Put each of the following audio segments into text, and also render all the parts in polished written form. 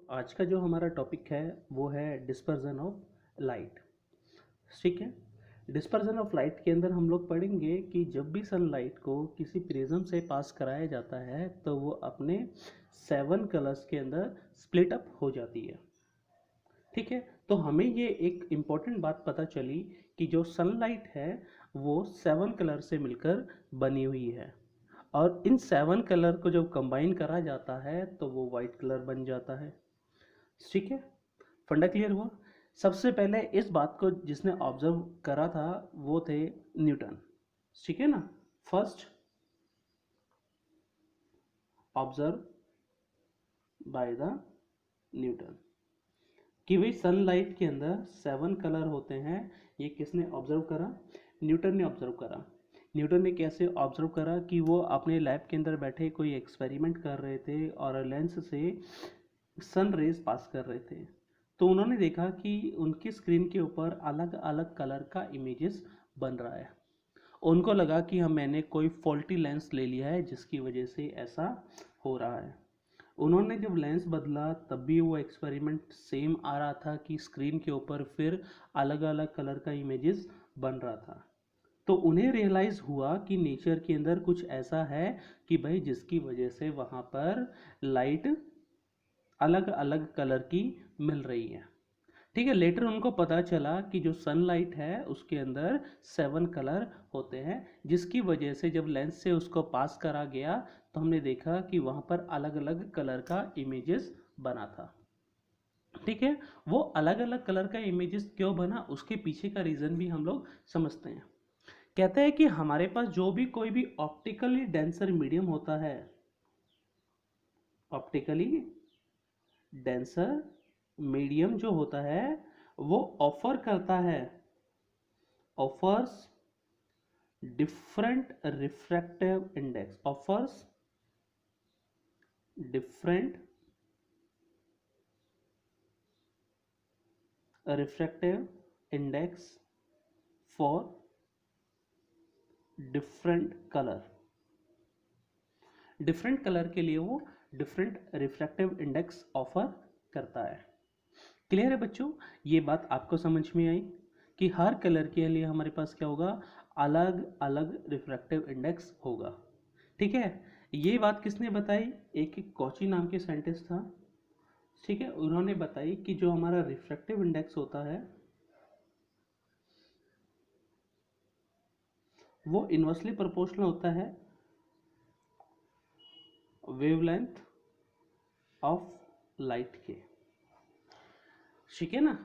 आज का जो हमारा टॉपिक है वो है डिस्पर्जन ऑफ लाइट। ठीक है। डिस्पर्जन ऑफ लाइट के अंदर हम लोग पढ़ेंगे कि जब भी सनलाइट को किसी प्रिज्म से पास कराया जाता है तो वो अपने 7 कलर्स के अंदर स्प्लिट अप हो जाती है। ठीक है। तो हमें ये एक इम्पॉर्टेंट बात पता चली कि जो सनलाइट है वो 7 कलर से मिलकर बनी हुई है और इन 7 कलर को जब कंबाइन करा जाता है तो वो वाइट कलर बन जाता है। ठीक है। फंडा क्लियर हुआ। सबसे पहले इस बात को जिसने ऑब्जर्व करा था वो थे न्यूटन। ठीक है ना। First observe by the Newton कि भाई सनलाइट के अंदर 7 कलर होते हैं। ये किसने ऑब्जर्व करा? न्यूटन ने ऑब्जर्व करा। न्यूटन ने कैसे ऑब्जर्व करा कि वो अपने लैब के अंदर बैठे कोई एक्सपेरिमेंट कर रहे थे और लेंस से सन रेज पास कर रहे थे। तो उन्होंने देखा कि उनकी स्क्रीन के ऊपर अलग अलग कलर का इमेजेस बन रहा है। उनको लगा कि मैंने कोई फॉल्टी लेंस ले लिया है जिसकी वजह से ऐसा हो रहा है। उन्होंने जब लेंस बदला तब भी वो एक्सपेरिमेंट सेम आ रहा था कि स्क्रीन के ऊपर फिर अलग अलग कलर का इमेजेस बन रहा था। तो उन्हें रियलाइज़ हुआ कि नेचर के अंदर कुछ ऐसा है कि भाई जिसकी वजह से वहाँ पर लाइट अलग अलग कलर की मिल रही है। ठीक है। लेटर उनको पता चला कि जो सनलाइट है उसके अंदर 7 कलर होते हैं जिसकी वजह से जब लेंस से उसको पास करा गया तो हमने देखा कि वहाँ पर अलग अलग कलर का इमेजेस बना था। ठीक है। वो अलग अलग कलर का इमेजेस क्यों बना उसके पीछे का रीज़न भी हम लोग समझते हैं। कहते हैं कि हमारे पास जो भी कोई भी ऑप्टिकली डेंसर मीडियम होता है, ऑप्टिकली डेंसर मीडियम जो होता है वो ऑफर करता है, offers different refractive index, offers different refractive index for different colour. Different colour के लिए वो डिफरेंट रिफ्रैक्टिव इंडेक्स ऑफर करता है। क्लियर है बच्चों? ये बात आपको समझ में आई कि हर कलर के लिए हमारे पास क्या होगा? अलग अलग रिफ्रैक्टिव इंडेक्स होगा। ठीक है। ये बात किसने बताई? एक कॉची नाम के साइंटिस्ट था। ठीक है। उन्होंने बताई कि जो हमारा रिफ्रैक्टिव इंडेक्स होता है वो इन्वर्सली प्रोपोर्शनल होता है वेवलेंथ ऑफ लाइट के। ठीक है ना।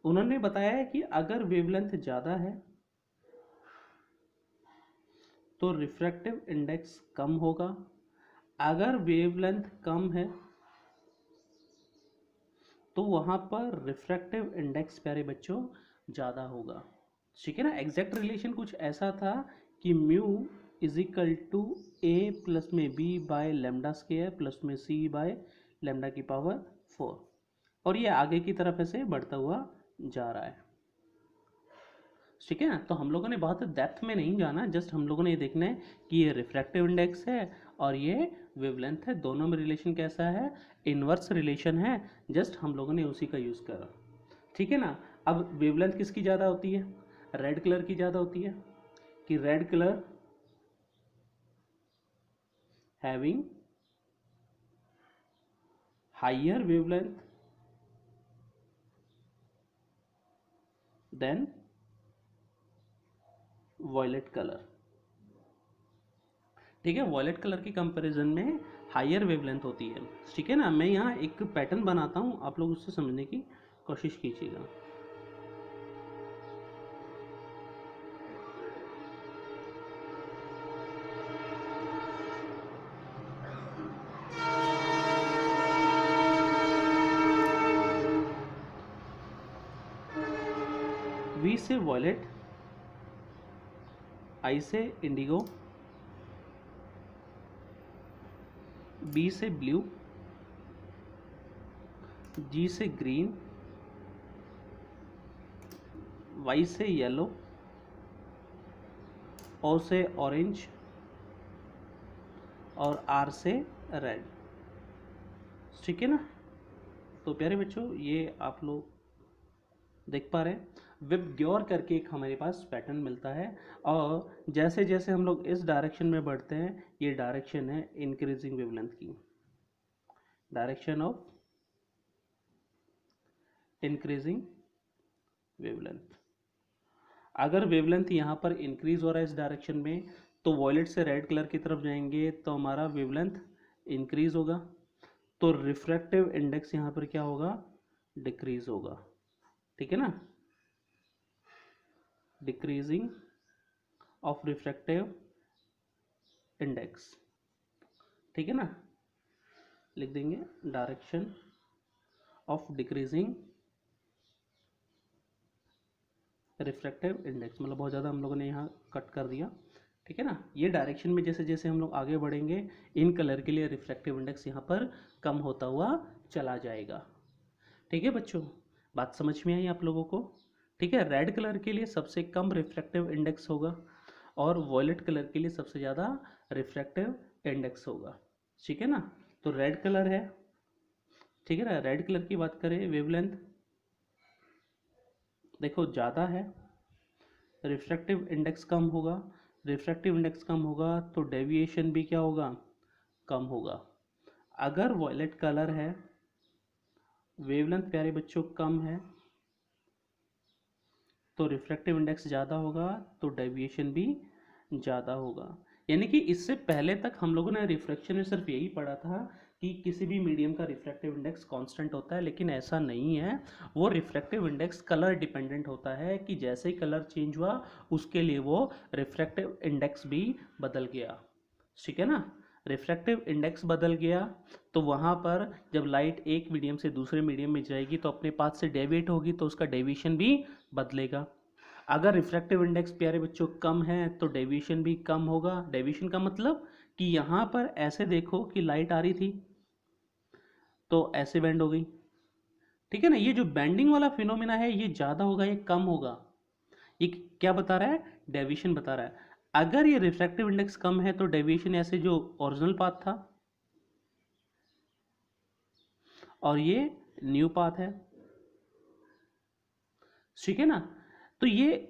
उन्होंने बताया है कि अगर वेवलेंथ ज़्यादा है तो रिफ्रैक्टिव इंडेक्स कम होगा, अगर वेवलेंथ कम है तो वहाँ पर रिफ्रैक्टिव इंडेक्स प्यारे बच्चों ज़्यादा होगा। ठीक है ना। एग्जैक्ट रिलेशन कुछ ऐसा था कि mu is equal to a plus में b by lambda square plus में सी बाय लेमडा की पावर 4 और ये आगे की तरफ ऐसे बढ़ता हुआ जा रहा है। ठीक है ना। तो हम लोगों ने बहुत डेप्थ में नहीं जाना, जस्ट हम लोगों ने ये देखना है कि ये रिफ्रैक्टिव इंडेक्स है और ये वेवलेंथ है, दोनों में रिलेशन कैसा है? इनवर्स रिलेशन है। जस्ट हम लोगों ने उसी का यूज़ करा। ठीक है ना। अब वेवलेंथ किसकी ज़्यादा होती है? रेड कलर की ज़्यादा होती है कि red colour having higher wavelength than violet colour. ठीक है। वॉयलेट कलर के कंपैरिजन में हाइयर वेवलेंथ होती है। ठीक है ना। मैं यहाँ एक पैटर्न बनाता हूँ, आप लोग उससे समझने की कोशिश कीजिएगा। वी से वॉयलेट, आई से इंडिगो, बी से ब्लू, जी से ग्रीन, वाई से येलो, ओ से ऑरेंज और आर से रेड। ठीक है ना। तो प्यारे बच्चों ये आप लोग देख पा रहे हैं विबग्योर करके एक हमारे पास पैटर्न मिलता है, और जैसे जैसे हम लोग इस डायरेक्शन में बढ़ते हैं, ये डायरेक्शन है इंक्रीजिंग वेवलेंथ की, डायरेक्शन ऑफ इंक्रीजिंग वेवलेंथ। अगर वेवलेंथ यहाँ पर इंक्रीज हो रहा है इस डायरेक्शन में, तो वॉयलेट से रेड कलर की तरफ जाएंगे तो हमारा वेवलेंथ इंक्रीज होगा, तो रिफ्रैक्टिव इंडेक्स यहाँ पर क्या होगा, डिक्रीज होगा। ठीक है ना, डिक्रीजिंग ऑफ रिफ्रैक्टिव इंडेक्स। ठीक है ना, लिख देंगे direction of decreasing refractive index, मतलब बहुत ज़्यादा हम लोगों ने यहाँ कट कर दिया। ठीक है ना, ये डायरेक्शन में जैसे जैसे हम लोग आगे बढ़ेंगे, इन कलर के लिए रिफ्रैक्टिव इंडेक्स यहाँ पर कम होता हुआ चला जाएगा। ठीक है बच्चों, बात समझ में आई आप लोगों को? ठीक है, रेड कलर के लिए सबसे कम रिफ्रैक्टिव इंडेक्स होगा और वॉयलेट कलर के लिए सबसे ज़्यादा रिफ्रैक्टिव इंडेक्स होगा। ठीक है ना, तो रेड कलर है, ठीक है ना, रेड कलर की बात करें, वेवलेंथ देखो ज़्यादा है, रिफ्रैक्टिव इंडेक्स कम होगा, रिफ्रैक्टिव इंडेक्स कम होगा तो डेविएशन भी क्या होगा, कम होगा। अगर वॉयलेट कलर है, वेवलेंथ प्यारे बच्चों कम है, तो रिफ्रैक्टिव इंडेक्स ज़्यादा होगा, तो डेविएशन भी ज़्यादा होगा। यानी कि इससे पहले तक हम लोगों ने रिफ्रैक्शन में सिर्फ यही पढ़ा था कि किसी भी मीडियम का रिफ्रैक्टिव इंडेक्स कांस्टेंट होता है, लेकिन ऐसा नहीं है। वो रिफ्रैक्टिव इंडेक्स कलर डिपेंडेंट होता है कि जैसे ही कलर चेंज हुआ उसके लिए वो रिफ्रैक्टिव इंडेक्स भी बदल गया। ठीक है ना, रिफ्रैक्टिव इंडेक्स बदल गया तो वहाँ पर जब लाइट एक मीडियम से दूसरे मीडियम में जाएगी तो अपने पाथ से डेविएट होगी, तो उसका डेविएशन भी बदलेगा। अगर रिफ्रैक्टिव इंडेक्स प्यारे बच्चों कम है तो डेविएशन भी कम होगा। डेविएशन का मतलब कि यहाँ पर ऐसे देखो कि लाइट आ रही थी तो ऐसे बेंड हो गई। ठीक है ना, ये जो बेंडिंग वाला फिनोमिना है ये ज़्यादा होगा, ये कम होगा। ये क्या बता रहा है, डेविएशन बता रहा है। अगर ये रिफ्रैक्टिव इंडेक्स कम है तो डेविएशन ऐसे जो ओरिजिनल पाथ था और ये न्यू पाथ है। ठीक है ना, तो ये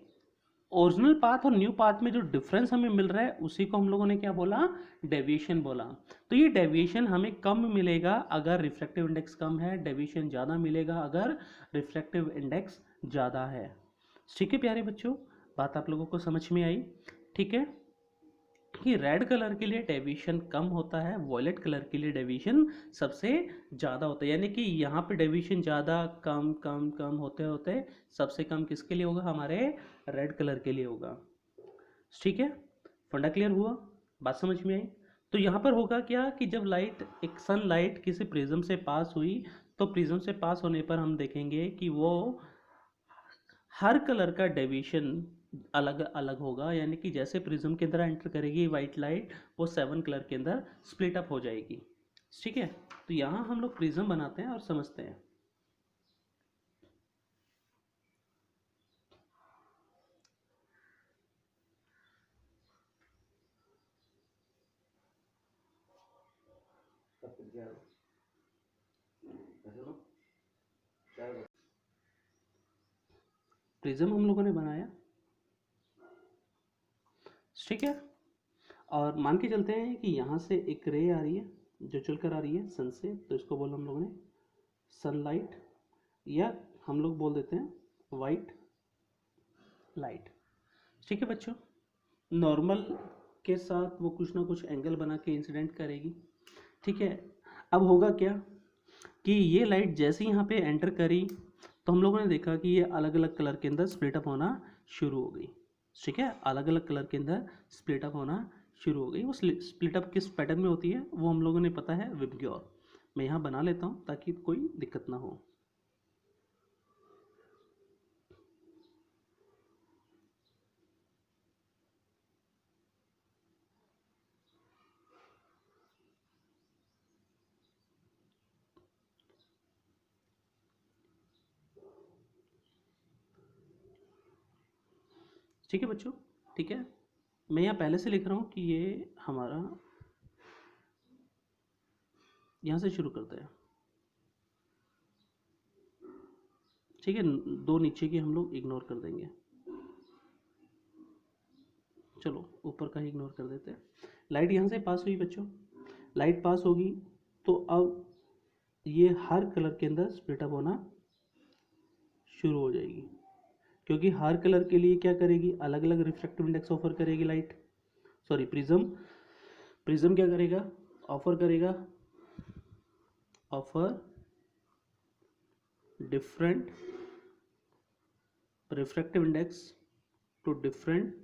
ओरिजिनल पाथ और न्यू पाथ में जो डिफरेंस हमें मिल रहा है उसी को हम लोगों ने क्या बोला, डेविएशन बोला। तो ये डेविएशन हमें कम मिलेगा अगर रिफ्रैक्टिव इंडेक्स कम है, डेविएशन ज़्यादा मिलेगा अगर रिफ्रैक्टिव इंडेक्स ज़्यादा है। ठीक है प्यारे बच्चों, बात आप लोगों को समझ में आई? ठीक है, कि रेड कलर के लिए डेविएशन कम होता है, वॉयलेट कलर के लिए डेविएशन सबसे ज़्यादा होता है। यानी कि यहाँ पे डेविएशन ज़्यादा कम कम कम होते होते सबसे कम किसके लिए होगा, हमारे रेड कलर के लिए होगा। ठीक है, फंडा क्लियर हुआ, बात समझ में आई? तो यहाँ पर होगा क्या कि जब लाइट, एक सन लाइट किसी प्रिज्म से पास हुई, तो प्रिज्म से पास होने पर हम देखेंगे कि वो हर कलर का डेविएशन अलग अलग होगा। यानी कि जैसे प्रिज्म के अंदर एंटर करेगी वाइट लाइट, वो 7 कलर के अंदर स्प्लिट अप हो जाएगी। ठीक है, तो यहाँ हम लोग प्रिज्म बनाते हैं और समझते हैं। प्रिज्म हम लोगों ने बनाया, ठीक है, और मान के चलते हैं कि यहाँ से एक रे आ रही है जो चलकर आ रही है सन से, तो इसको बोला हम लोगों ने सनलाइट, या हम लोग बोल देते हैं वाइट लाइट। ठीक है बच्चों, नॉर्मल के साथ वो कुछ ना कुछ एंगल बना के इंसिडेंट करेगी। ठीक है, अब होगा क्या कि ये लाइट जैसे ही यहाँ पे एंटर करी तो हम लोगों ने देखा कि ये अलग अलग कलर के अंदर स्प्लिट अप होना शुरू हो गई। ठीक है, अलग अलग कलर के अंदर स्प्लिट अप होना शुरू हो गई। वो स्प्लिट अप किस पैटर्न में होती है वो हम लोगों ने पता है, विबग्योर। मैं यहाँ बना लेता हूँ ताकि कोई दिक्कत ना हो। ठीक है बच्चों, ठीक है, मैं यहाँ पहले से लिख रहा हूँ कि ये हमारा, यहाँ से शुरू करते हैं। ठीक है, दो नीचे की हम लोग इग्नोर कर देंगे, चलो ऊपर का ही इग्नोर कर देते हैं। लाइट यहाँ से पास हुई बच्चों, लाइट पास होगी तो अब ये हर कलर के अंदर स्प्लिट अप होना शुरू हो जाएगी, क्योंकि हर कलर के लिए क्या करेगी, अलग अलग रिफ्रैक्टिव इंडेक्स ऑफर करेगी लाइट, सॉरी प्रिज्म। प्रिज्म क्या करेगा, ऑफर करेगा, offer different refractive index to different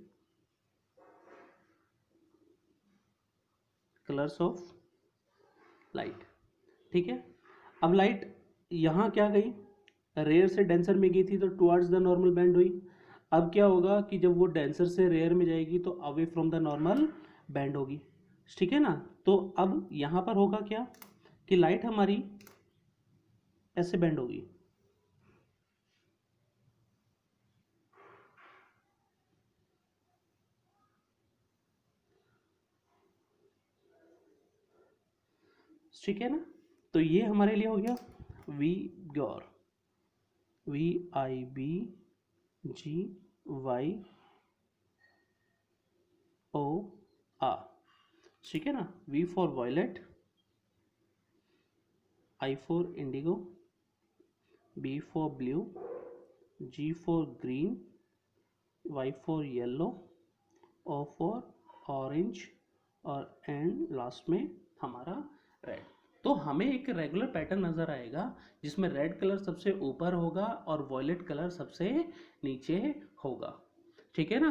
colours of light. ठीक है, अब लाइट यहाँ क्या गई, रेयर से डेंसर में गई थी तो टुवर्ड्स द नॉर्मल बैंड हुई। अब क्या होगा कि जब वो डेंसर से रेयर में जाएगी तो away from the normal band होगी, ठीक है ना। तो अब यहाँ पर होगा क्या कि लाइट हमारी ऐसे बैंड होगी, ठीक है ना। तो ये हमारे लिए हो गया वी गौर, VIBGYOR, ठीक है ना। V for violet, I for indigo, B for blue, G for green, Y for yellow, O for orange और एंड लास्ट में हमारा रेड। तो हमें एक रेगुलर पैटर्न नजर आएगा जिसमें रेड कलर सबसे ऊपर होगा और वॉयलेट कलर सबसे नीचे होगा, ठीक है ना।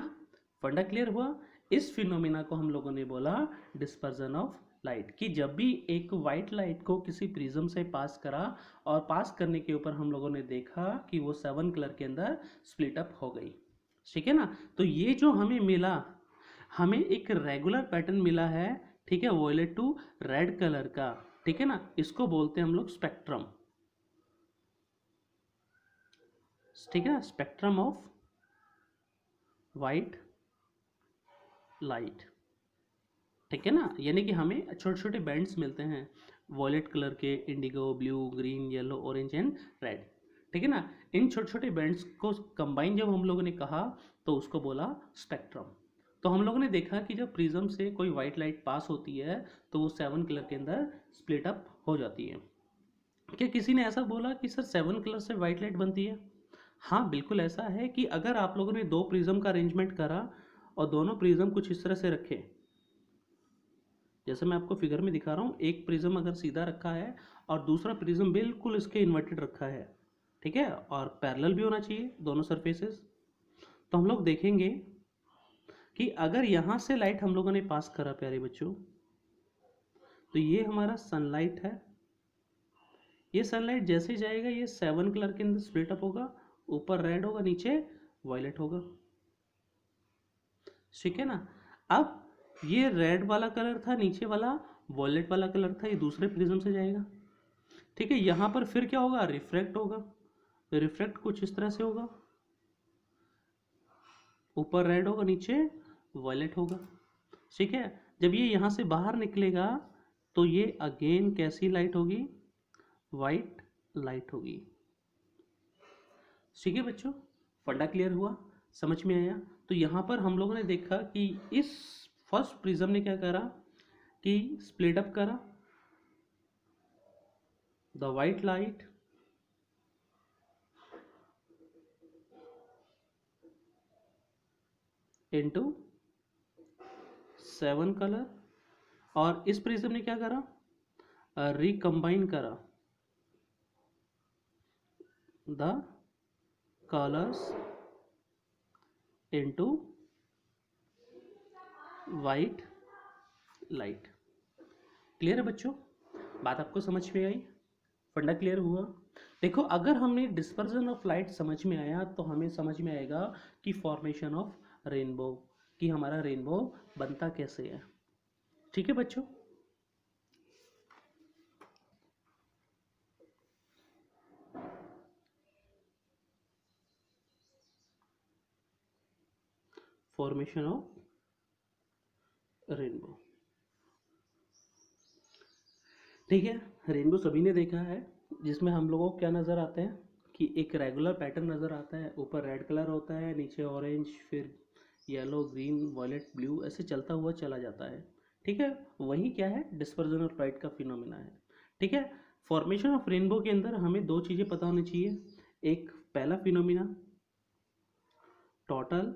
फंडा क्लियर हुआ। इस फिनोमिना को हम लोगों ने बोला डिस्पर्जन ऑफ लाइट, कि जब भी एक वाइट लाइट को किसी प्रिज्म से पास करा और पास करने के ऊपर हम लोगों ने देखा कि वो 7 कलर के अंदर स्प्लिट अप हो गई, ठीक है ना। तो ये जो हमें मिला, हमें एक रेगुलर पैटर्न मिला है, ठीक है, वॉयलेट टू रेड कलर का, ठीक है ना। इसको बोलते हैं हम लोग स्पेक्ट्रम, ठीक है ना, स्पेक्ट्रम ऑफ वाइट लाइट, ठीक है ना। यानी कि हमें छोटे छोटे बैंड्स मिलते हैं वॉयलेट कलर के, Indigo, blue, green, yellow, orange and red, ठीक है ना। इन छोटे छोटे बैंड्स को कंबाइन जब हम लोगों ने कहा तो उसको बोला स्पेक्ट्रम। तो हम लोगों ने देखा कि जब प्रिज्म से कोई वाइट लाइट पास होती है तो वो 7 कलर के अंदर स्प्लिट अप हो जाती है। क्या किसी ने ऐसा बोला कि सर 7 कलर से वाइट लाइट बनती है? हाँ बिल्कुल ऐसा है कि अगर आप लोगों ने दो प्रिज्म का अरेंजमेंट करा और दोनों प्रिज्म कुछ इस तरह से रखे, जैसे मैं आपको फिगर में दिखा रहा हूँ, एक प्रिज्म अगर सीधा रखा है और दूसरा प्रिज्म बिल्कुल इसके इन्वर्टेड रखा है, ठीक है, और पैरेलल भी होना चाहिए दोनों सरफेसेस, तो हम लोग देखेंगे कि अगर यहाँ से लाइट हम लोगों ने पास करा प्यारे बच्चों, तो ये हमारा सनलाइट है। ये सनलाइट जैसे जाएगा ये 7 कलर के अंदर स्प्लिट अप होगा, ऊपर रेड होगा, नीचे वायलेट होगा, ठीक है ना। अब ये रेड वाला कलर था, नीचे वाला वॉयलेट वाला कलर था, ये दूसरे प्रिज्म से जाएगा, ठीक है। यहाँ पर फिर क्या होगा, रिफ्रैक्ट होगा, रिफ्रैक्ट कुछ इस तरह से होगा, ऊपर रेड होगा, नीचे वॉयलेट होगा, ठीक है। जब ये यहाँ से बाहर निकलेगा तो ये अगेन कैसी लाइट होगी, वाइट लाइट होगी, ठीक है बच्चों। फंडा क्लियर हुआ, समझ में आया। तो यहाँ पर हम लोगों ने देखा कि इस फर्स्ट प्रिज्म ने क्या करा कि स्प्लिट अप करा the white light into 7 colour, और इस प्रिज्म ने क्या करा, रिकम्बाइन करा the colours into white light. Clear है बच्चों, बात आपको समझ में आई, फंडा क्लियर हुआ। देखो अगर हमने डिस्पर्जन ऑफ लाइट समझ में आया तो हमें समझ में आएगा कि फॉर्मेशन ऑफ रेनबो, कि हमारा रेनबो बनता कैसे है, ठीक है बच्चों। फॉर्मेशन ऑफ रेनबो, ठीक है। रेनबो सभी ने देखा है, जिसमें हम लोगों को क्या नज़र आते हैं कि एक रेगुलर पैटर्न नज़र आता है, ऊपर रेड कलर होता है, नीचे ऑरेंज, फिर येलो, ग्रीन, वायलेट, ब्लू, ऐसे चलता हुआ चला जाता है। ठीक है, वही क्या है, डिस्पर्जन ऑफ लाइट का फिनोमिना है। ठीक है, फॉर्मेशन ऑफ रेनबो के अंदर हमें दो चीज़ें पता होनी चाहिए। एक पहला फिनोमिना टोटल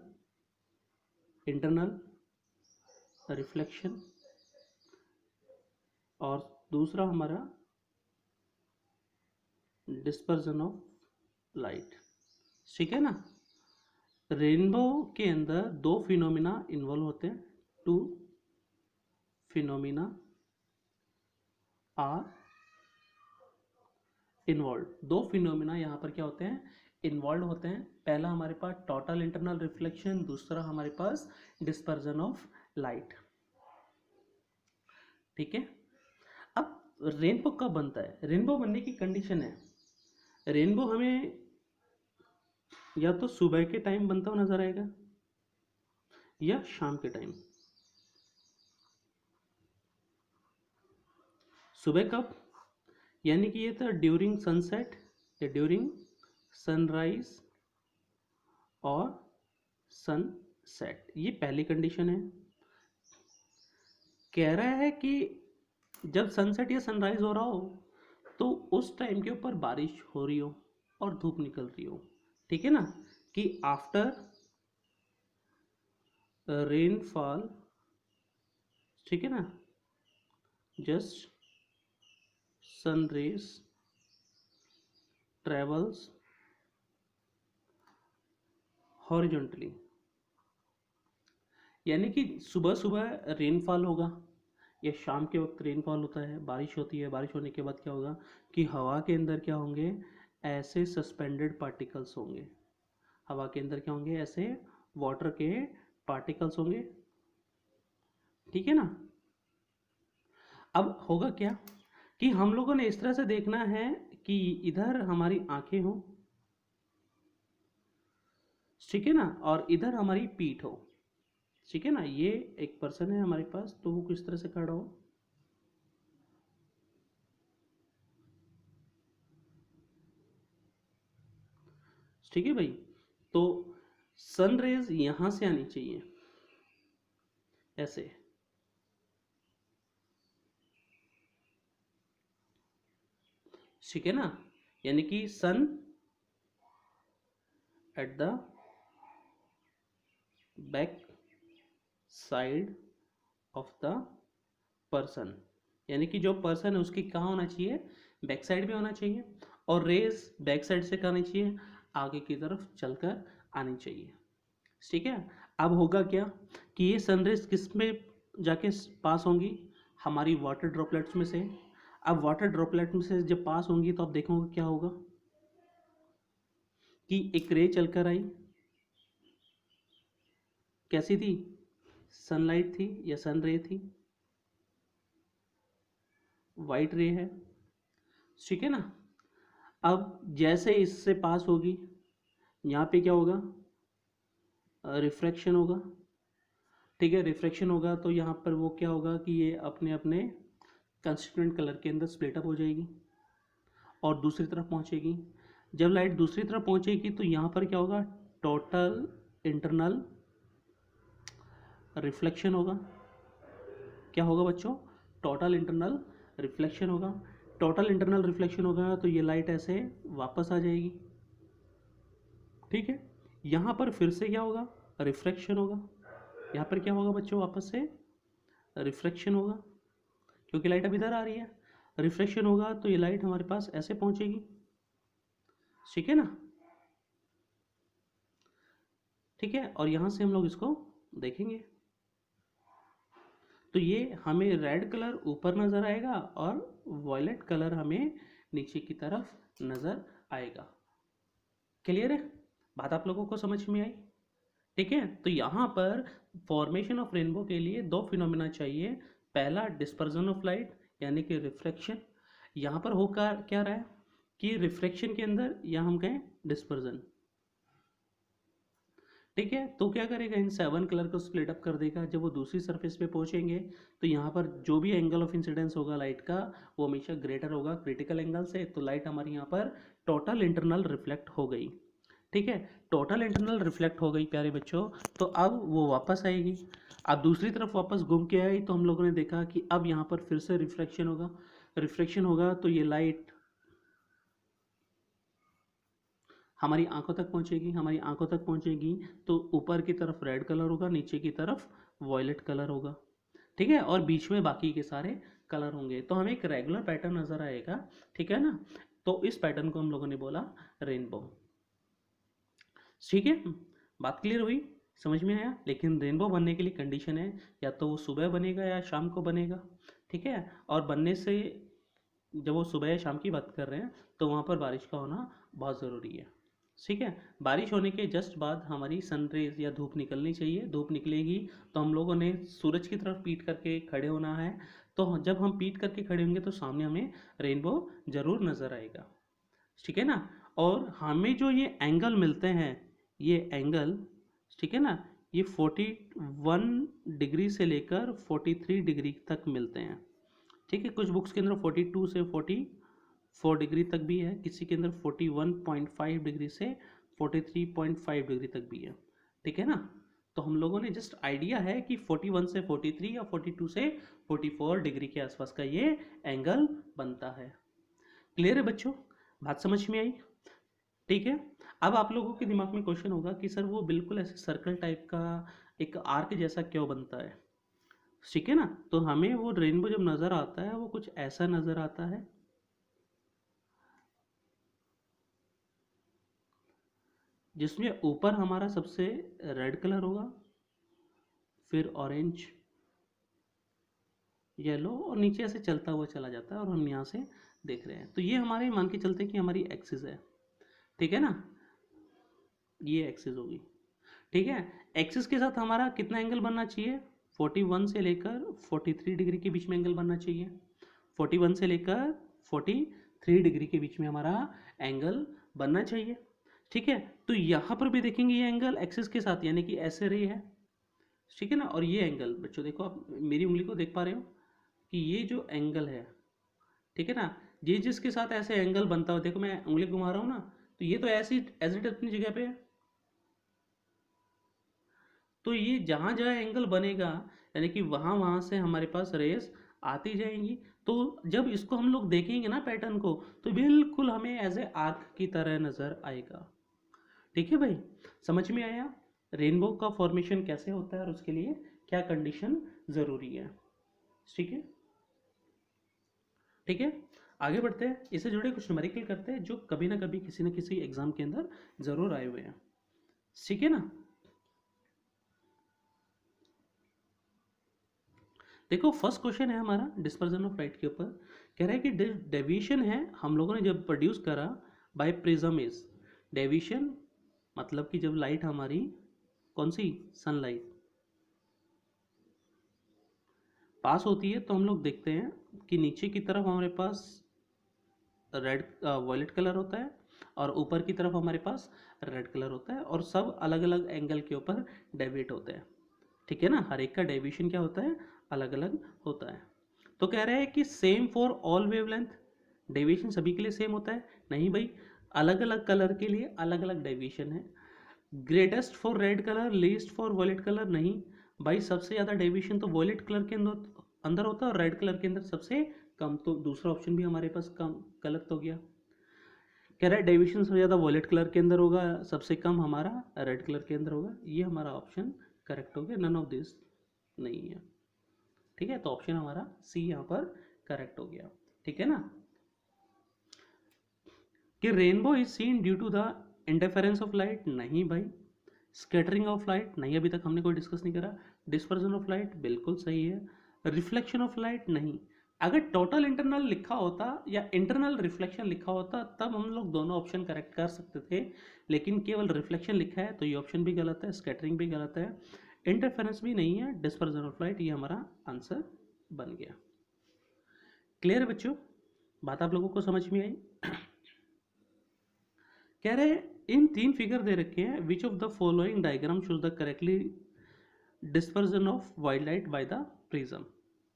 इंटरनल रिफ्लेक्शन, और दूसरा हमारा डिस्पर्जन ऑफ लाइट। ठीक है ना। रेनबो के अंदर दो फिनोमिना इन्वॉल्व होते हैं, टू फिनोमिना आर इन्वॉल्व। दो फिनोमिना यहाँ पर क्या होते हैं, इन्वॉल्व होते हैं। पहला हमारे पास टोटल इंटरनल रिफ्लेक्शन, दूसरा हमारे पास डिस्पर्जन ऑफ लाइट। ठीक है, अब रेनबो कब बनता है, रेनबो बनने की कंडीशन है, रेनबो हमें या तो सुबह के टाइम बनता हुआ नजर आएगा या शाम के टाइम। सुबह कब, यानी कि ये था ड्यूरिंग सनसेट या ड्यूरिंग सनराइज और सनसेट, ये पहली कंडीशन है। कह रहा है कि जब सनसेट या सनराइज हो रहा हो तो उस टाइम के ऊपर बारिश हो रही हो और धूप निकल रही हो। ठीक है ना, कि आफ्टर रेनफॉल, ठीक है ना, just sun rays travels horizontally, यानी कि सुबह सुबह रेनफॉल होगा या शाम के वक्त रेनफॉल होता है, बारिश होती है, बारिश होने के बाद क्या होगा कि हवा के अंदर क्या होंगे, ऐसे सस्पेंडेड पार्टिकल्स होंगे, हवा के अंदर क्या होंगे, ऐसे वाटर के पार्टिकल्स होंगे। ठीक है ना। अब होगा क्या कि हम लोगों ने इस तरह से देखना है कि इधर हमारी आंखें हो, ठीक है ना, और इधर हमारी पीठ हो। ठीक है ना, ये एक पर्सन है हमारे पास, तो वो किस तरह से खड़ा हो, ठीक है भाई। तो सन रेज यहां से आनी चाहिए ऐसे, ठीक है ना, यानी कि sun at the back side of the person, यानी कि जो पर्सन है उसकी कहाँ होना चाहिए, बैक साइड में होना चाहिए, और रेज बैक साइड से करनी चाहिए, आगे की तरफ चलकर आनी चाहिए। ठीक है, अब होगा क्या कि ये सनरेज किस में जाके पास होंगी, हमारी वाटर ड्रॉपलेट्स में से। अब वाटर ड्रॉपलेट में से जब पास होंगी तो आप देखोगे क्या होगा कि एक रे चलकर आई, कैसी थी, सनलाइट थी या सन रे थी, वाइट रे है। ठीक है ना। अब जैसे इससे पास होगी, यहाँ पे क्या होगा, रिफ्रैक्शन होगा। ठीक है, रिफ्रैक्शन होगा तो यहाँ पर वो क्या होगा कि ये अपने अपने कंस्टिट्यूएंट कलर के अंदर स्प्लिट अप हो जाएगी और दूसरी तरफ पहुँचेगी। जब लाइट दूसरी तरफ पहुँचेगी तो यहाँ पर क्या होगा, टोटल इंटरनल रिफ्लेक्शन होगा। क्या होगा बच्चों, टोटल इंटरनल रिफ्लेक्शन होगा। टोटल इंटरनल रिफ्लेक्शन होगा तो ये लाइट ऐसे वापस आ जाएगी। ठीक है, यहाँ पर फिर से क्या होगा, रिफ्रैक्शन होगा। यहाँ पर क्या होगा बच्चों, वापस से रिफ्रैक्शन होगा, क्योंकि लाइट अब इधर आ रही है। रिफ्रैक्शन होगा तो ये लाइट हमारे पास ऐसे पहुंचेगी। ठीक है ना। ठीक है, और यहाँ से हम लोग इसको देखेंगे तो ये हमें रेड कलर ऊपर नज़र आएगा और वॉयलेट कलर हमें नीचे की तरफ नज़र आएगा। क्लियर है, बात आप लोगों को समझ में आई। ठीक है, तो यहाँ पर फॉर्मेशन ऑफ रेनबो के लिए दो फिनोमिना चाहिए। पहला डिस्पर्जन ऑफ लाइट यानी कि रिफ्रैक्शन। यहाँ पर हो क्या रहा है कि रिफ्रैक्शन के अंदर या हम कहें डिस्पर्जन, ठीक है, तो क्या करेगा, इन 7 कलर को स्प्लिट अप कर देगा। जब वो दूसरी सरफेस पे पहुंचेंगे तो यहाँ पर जो भी एंगल ऑफ इंसिडेंस होगा लाइट का वो हमेशा ग्रेटर होगा क्रिटिकल एंगल से, तो लाइट हमारी यहाँ पर टोटल इंटरनल रिफ्लेक्ट हो गई। ठीक है, टोटल इंटरनल रिफ्लेक्ट हो गई प्यारे बच्चों। तो अब वो वापस आएगी, अब दूसरी तरफ वापस घूम के आई, तो हम लोगों ने देखा कि अब यहाँ पर फिर से रिफ्लेक्शन होगा। रिफ्लेक्शन होगा तो ये लाइट हमारी आंखों तक पहुंचेगी, हमारी आंखों तक पहुंचेगी तो ऊपर की तरफ रेड कलर होगा, नीचे की तरफ वॉयलेट कलर होगा। ठीक है, और बीच में बाकी के सारे कलर होंगे, तो हमें एक रेगुलर पैटर्न नजर आएगा। ठीक है ना, तो इस पैटर्न को हम लोगों ने बोला रेनबो। ठीक है, बात क्लियर हुई, समझ में आया। लेकिन रेनबो बनने के लिए कंडीशन है, या तो वो सुबह बनेगा या शाम को बनेगा। ठीक है, और बनने से जब वो सुबह या शाम की बात कर रहे हैं तो वहाँ पर बारिश का होना बहुत ज़रूरी है। ठीक है, बारिश होने के जस्ट बाद हमारी सनरेज या धूप निकलनी चाहिए। धूप निकलेगी तो हम लोगों ने सूरज की तरफ पीट करके खड़े होना है, तो जब हम पीट करके खड़े होंगे तो सामने हमें रेनबो ज़रूर नज़र आएगा। ठीक है ना, और हमें जो ये एंगल मिलते हैं, ये एंगल, ठीक है ना, ये 41 डिग्री से लेकर 43 डिग्री तक मिलते हैं। ठीक है, कुछ बुक्स के अंदर 42 से 44 डिग्री तक भी है, किसी के अंदर 41.5 डिग्री से 43.5 डिग्री तक भी है। ठीक है ना, तो हम लोगों ने जस्ट आइडिया है कि 41 से 43 या 42 से 44 डिग्री के आसपास का ये एंगल बनता है। क्लियर है बच्चों, बात समझ में आई। ठीक है, अब आप लोगों के दिमाग में क्वेश्चन होगा कि सर वो बिल्कुल ऐसे सर्कल टाइप का एक आर्क जैसा क्यों बनता है। ठीक है ना, तो हमें वो रेनबो जब नज़र आता है वो कुछ ऐसा नज़र आता है, जिसमें ऊपर हमारा सबसे रेड कलर होगा, फिर ऑरेंज, येलो, और नीचे ऐसे चलता हुआ चला जाता है और हम यहाँ से देख रहे हैं। तो ये हमारे मान के चलते कि हमारी एक्सिस है। ठीक है ना, ये एक्सिस होगी। ठीक है, एक्सिस के साथ हमारा कितना एंगल बनना चाहिए, 41 से लेकर 43 डिग्री के बीच में एंगल बनना चाहिए। 41 से लेकर 43 डिग्री के बीच में हमारा एंगल बनना चाहिए। ठीक है, तो यहाँ पर भी देखेंगे ये एंगल एक्सिस के साथ, यानी कि ऐसे रे है। ठीक है ना, और ये एंगल बच्चों देखो, आप मेरी उंगली को देख पा रहे हो कि ये जो एंगल है, ठीक है ना, ये जिसके साथ ऐसे एंगल बनता हो, देखो मैं उंगली घुमा रहा हूँ ना, तो ये तो ऐसी एज इट अपनी जगह पे है। तो ये जहाँ जहाँ एंगल बनेगा, यानी कि वहाँ वहाँ से हमारे पास रेस आती जाएंगी। तो जब इसको हम लोग देखेंगे ना पैटर्न को, तो बिल्कुल हमें एज ए आर्क की तरह नज़र आएगा। ठीक है भाई, समझ में आया रेनबो का फॉर्मेशन कैसे होता है और उसके लिए क्या कंडीशन ज़रूरी है। ठीक है, ठीक है, आगे बढ़ते हैं, इससे जुड़े कुछ न्यूमेरिकल करते हैं जो कभी ना कभी किसी न किसी एग्जाम के अंदर ज़रूर आए हुए हैं। ठीक है ना, देखो फर्स्ट क्वेश्चन है हमारा डिस्पर्जन ऑफ लाइट के ऊपर। कह रहा है कि डेविएशन है, हम लोगों ने जब प्रोड्यूस करा बाय प्रिज्म इज, डेविएशन मतलब कि जब लाइट हमारी कौन सी सनलाइट पास होती है तो हम लोग देखते हैं कि नीचे की तरफ हमारे पास रेड वॉयलेट कलर होता है और ऊपर की तरफ हमारे पास रेड कलर होता है, और सब अलग अलग एंगल के ऊपर डेविएट होते हैं। ठीक है ना, हर एक का डेविएशन क्या होता है, अलग अलग होता है। तो कह रहे हैं कि same for all wavelength, deviation सभी के लिए सेम होता है, नहीं भाई, अलग अलग कलर के लिए अलग अलग डेविएशन है। Greatest for red colour, least for violet colour, नहीं भाई, सबसे ज़्यादा डेविएशन तो वॉयलेट कलर के अंदर अंदर होता है और रेड कलर के अंदर सबसे कम, तो दूसरा ऑप्शन भी हमारे पास कम गलत हो गया। कह रहा है डेविएशन सबसे ज़्यादा वॉयलेट कलर के अंदर होगा, सबसे कम हमारा रेड कलर के अंदर होगा, ये हमारा ऑप्शन करेक्ट हो गया, नन ऑफ दिस नहीं है। ठीक है, तो ऑप्शन हमारा सी यहाँ पर करेक्ट हो गया। ठीक है ना, कि rainbow is seen due to the interference of light, नहीं भाई। स्कैटरिंग ऑफ लाइट, नहीं, अभी तक हमने कोई डिस्कस नहीं करा। डिस्पर्जन ऑफ लाइट, बिल्कुल सही है। रिफ्लेक्शन ऑफ लाइट, नहीं। अगर टोटल इंटरनल लिखा होता या इंटरनल रिफ्लेक्शन लिखा होता तब हम लोग दोनों ऑप्शन करेक्ट कर सकते थे, लेकिन केवल रिफ्लेक्शन लिखा है तो ये ऑप्शन भी गलत है, स्कैटरिंग भी गलत है, इंटरफेरेंस भी नहीं है, डिस्पर्जन ऑफ लाइट ये हमारा आंसर बन गया। क्लियर है बच्चों, बात आप लोगों को समझ में आई। कह रहे इन 3 फिगर दे रखे हैं, which of the following diagram shows the correctly dispersion of white light by the prism,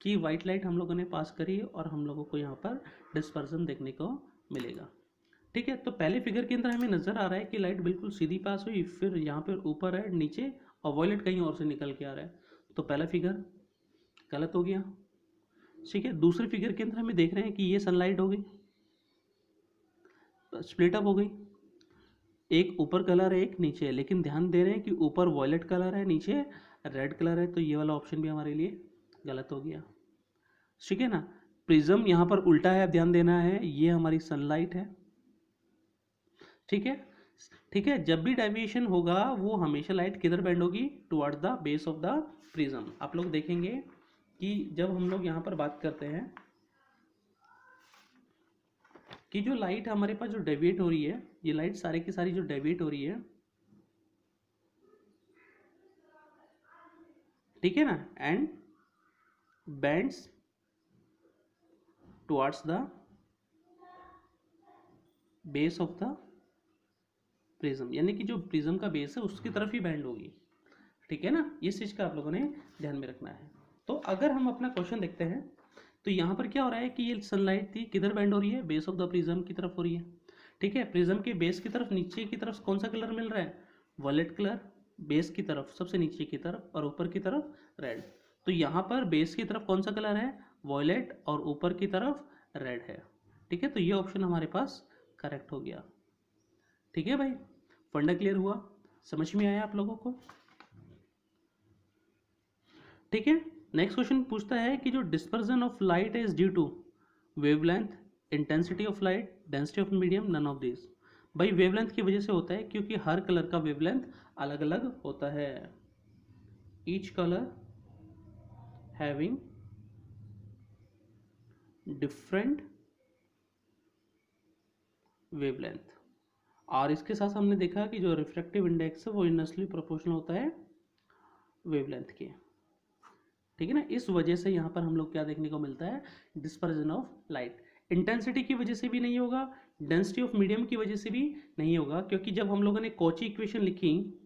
कि वाइट लाइट हम लोगों ने पास करी और हम लोगों को यहाँ पर डिस्पर्जन देखने को मिलेगा। ठीक है, तो पहले फिगर के अंदर हमें नजर आ रहा है कि लाइट बिल्कुल सीधी पास हुई, फिर यहाँ पर ऊपर है, नीचे, और वायलेट कहीं और से निकल के आ रहा है, तो पहला फिगर गलत हो गया। ठीक है, दूसरे फिगर के अंदर हमें देख रहे हैं कि ये सनलाइट हो गई, स्प्लिट अप हो गई, एक ऊपर कलर है एक नीचे है, लेकिन ध्यान दे रहे हैं कि ऊपर वॉयलेट कलर है नीचे रेड कलर है, तो ये वाला ऑप्शन भी हमारे लिए गलत हो गया। ठीक है ना, प्रिज्म यहाँ पर उल्टा है, ध्यान देना है, ये हमारी सनलाइट है। ठीक है, ठीक है, जब भी डेविएशन होगा वो हमेशा लाइट किधर बेंड होगी, towards the base of the prism. आप लोग देखेंगे कि जब हम लोग यहाँ पर बात करते हैं कि जो लाइट हमारे पास जो डेविएट हो रही है, ये लाइट सारी की सारी जो डेविएट हो रही है, ठीक है ना, and bends towards the base of the prism, यानी कि जो प्रिज्म का बेस है उसकी तरफ ही बेंड होगी। ठीक है ना, इस चीज का आप लोगों ने ध्यान में रखना है। तो अगर हम अपना क्वेश्चन देखते हैं तो यहाँ पर क्या हो रहा है कि ये सनलाइट थी किधर बेंड हो रही है, बेस ऑफ द प्रिज्म की तरफ हो रही है। ठीक है, प्रिज्म के बेस की तरफ नीचे की तरफ कौन सा कलर मिल रहा है, वॉयलेट कलर, बेस की तरफ सबसे नीचे की तरफ, और ऊपर की तरफ रेड। तो यहाँ पर बेस की तरफ कौन सा कलर है, वॉयलेट, और ऊपर की तरफ रेड है। ठीक है, तो ये ऑप्शन हमारे पास करेक्ट हो गया। ठीक है भाई, फंडा क्लियर हुआ, समझ में आया आप लोगों को। ठीक है, नेक्स्ट क्वेश्चन पूछता है कि जो dispersion of light is due to wavelength, intensity of light, density of medium, none of this. भाई वेवलेंथ की वजह से होता है क्योंकि हर कलर का वेवलेंथ अलग अलग होता है, each colour having different wavelength. और इसके साथ हमने देखा कि जो रिफ्रैक्टिव इंडेक्स है वो इनवर्सली प्रोपोर्शनल होता है वेवलेंथ के। ठीक है ना, इस वजह से यहाँ पर हम लोग क्या देखने को मिलता है, डिस्पर्जन ऑफ लाइट। इंटेंसिटी की वजह से भी नहीं होगा, डेंसिटी ऑफ मीडियम की वजह से भी नहीं होगा, क्योंकि जब हम लोगों ने कॉची इक्वेशन लिखी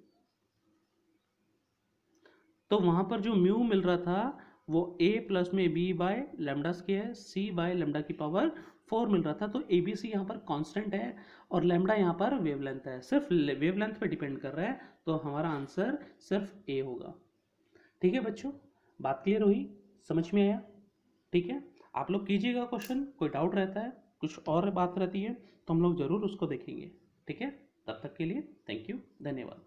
तो वहां पर जो म्यू मिल रहा था वो a प्लस में b bye lambda square c bye lambda की पावर 4 मिल रहा था। तो ए बी सी यहाँ पर कांस्टेंट है और लेमडा यहाँ पर वेवलेंथ है, सिर्फ वेवलेंथ पे डिपेंड कर रहा है, तो हमारा आंसर सिर्फ ए होगा। ठीक है बच्चों, बात क्लियर हुई, समझ में आया। ठीक है, आप लोग कीजिएगा क्वेश्चन, कोई डाउट रहता है, कुछ और बात रहती है तो हम लोग जरूर उसको देखेंगे। ठीक है, तब तक के लिए थैंक यू, धन्यवाद।